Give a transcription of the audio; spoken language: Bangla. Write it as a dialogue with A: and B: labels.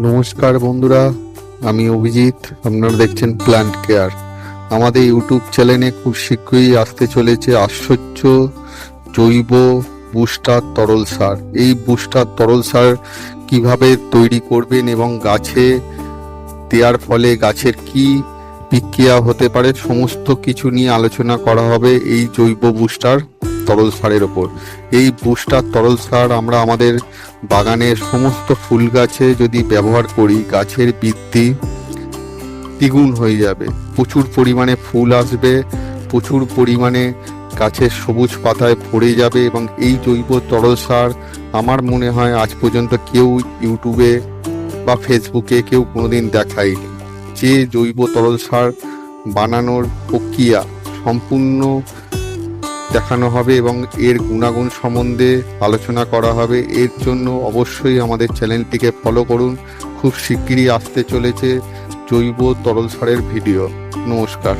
A: নমস্কার বন্ধুরা, আমি অভিজিৎ। আপনারা দেখছেন প্ল্যান্ট কেয়ার। আমাদের ইউটিউব চ্যানেলে খুব শীঘ্রই আসতে চলেছে আশ্চর্য জৈব বুস্টার তরল সার। এই বুস্টার তরল সার কিভাবে তৈরি করবেন এবং গাছে দেওয়ার ফলে গাছের কি বিক্রিয়া হতে পারে, সমস্ত কিছু নিয়ে আলোচনা করা হবে এই জৈব বুস্টার তরল সারের ওপর। এই বুস্টার তরল সার আমরা আমাদের বাগানের সমস্ত ফুল গাছে যদি ব্যবহার করি, গাছের বৃদ্ধি দ্বিগুণ হয়ে যাবে, প্রচুর পরিমাণে ফুল আসবে, প্রচুর পরিমাণে গাছের সবুজ পাতায় ভরে যাবে। এবং এই জৈব তরল সার আমার মনে হয় আজ পর্যন্ত কেউ ইউটিউবে বা ফেসবুকে কেউ কোনোদিন দেখায়নি। যে জৈব তরল সার বানানোর প্রক্রিয়া সম্পূর্ণ দেখানো হবে এবং এর গুণাগুণ সম্বন্ধে আলোচনা করা হবে। এর জন্য অবশ্যই আমাদের চ্যানেলটিকে ফলো করুন। খুব শিগগিরই আসতে চলেছে জৈব তরল সারের ভিডিও। নমস্কার।